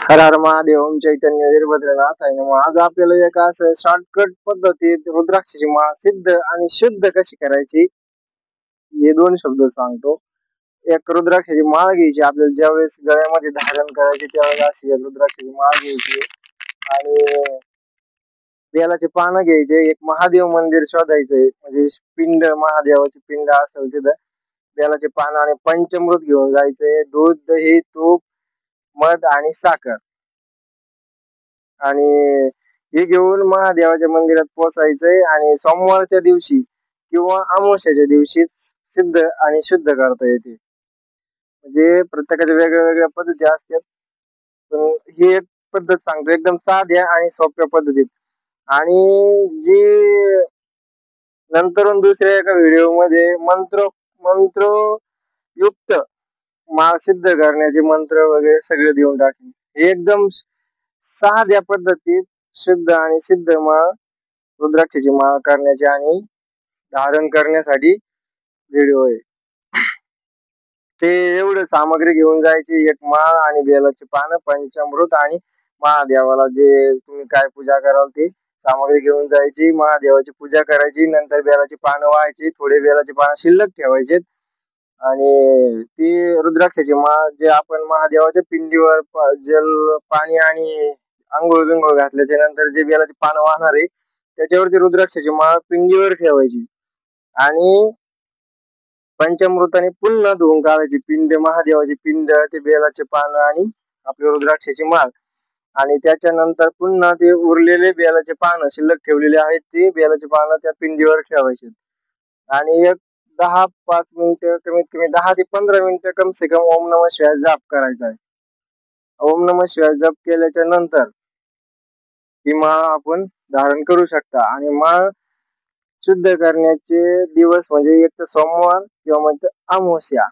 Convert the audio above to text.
हर हर महादेव. ओम चैतन्य वीरभद्रनाथ आहे. मग आज आपल्याला एक असं शॉर्टकट पद्धतीत रुद्राक्षाची माळ सिद्ध आणि शुद्ध कशी करायची हे दोन शब्द सांगतो. एक रुद्राक्षाची माळ घ्यायची आपल्याला, ज्यावेळेस गळ्यामध्ये धारण करायची त्यावेळेस अशी एक रुद्राक्षाची माळ घ्यायची आणि बेलाचे पानं घ्यायचे. एक महादेव मंदिर शोधायचंय, म्हणजे पिंड, महादेवाची पिंड असेल तिथं बेलाचे पानं आणि पंचमृत घेऊन जायचंय. दूध, दही, तूप, मध आणि साखर आणि हे घेऊन महादेवाच्या मंदिरात पोचायचंय आणि सोमवारच्या दिवशी किंवा अमावस्याच्या दिवशी सिद्ध आणि शुद्ध करता येते. म्हणजे प्रत्येकाच्या वेगळ्या वेगळ्या पद्धती असतात, पण ही एक पद्धत सांगतो एकदम साध्या आणि सोप्या पद्धतीत. आणि जी नंतर दुसऱ्या एका व्हिडिओ मध्ये मंत्र युक्त माळ सिद्ध करण्याचे मंत्र वगैरे सगळे देऊन टाकले. हे एकदम साध्या पद्धतीत शुद्ध आणि सिद्ध माळ, रुद्राक्षाची माळ करण्याची आणि धारण करण्यासाठी व्हिडिओ आहे. ते एवढं सामग्री घेऊन जायची, एक माळ आणि बेलाची पानं, पंचामृत आणि महादेवाला जे तुम्ही काय पूजा कराल ती सामग्री घेऊन जायची. महादेवाची पूजा करायची, नंतर बेलाची पानं व्हायची, थोडे बेलाची पानं शिल्लक ठेवायचे आणि ती रुद्राक्षाची माळ जे आपण महादेवाच्या पिंडीवर जल, पाणी आणि आंघोळ बिंघोळ घातल्याच्या नंतर जे बेलाची पानं वाहणार आहे त्याच्यावरती रुद्राक्षाची माळ पिंडीवर ठेवायची आणि पंचामृताने पुन्हा धुवून काढायची पिंड, महादेवाची पिंड, ते बेलाचे पानं आणि आपली रुद्राक्षाची माळ. आणि त्याच्यानंतर पुन्हा ते उरलेले बेलाचे पानं शिल्लक ठेवलेले आहेत ते बेलाचे पानं त्या पिंडीवर ठेवायचे आणि एक 10-5 मिनिटं, कमीत कमी 10 ते 15 मिनिटं कम से कम ओम नमः शिवाय जाप करायचा आहे. ओम नमः शिवाय जप केल्याच्या नंतर ती माळ आपण धारण करू शकता. आणि माळ शुद्ध करण्याचे दिवस म्हणजे एक तर सोमवार किंवा मग अमावस्या